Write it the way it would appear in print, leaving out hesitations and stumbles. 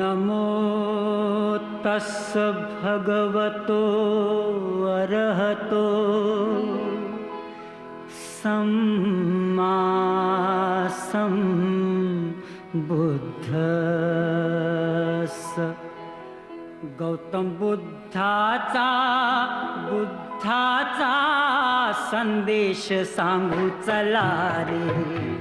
नमो तस् भगवतो अरहतो सम्मा सम्बुद्धस्स। गौतम बुद्धाचा संदेश सांगू चला रे।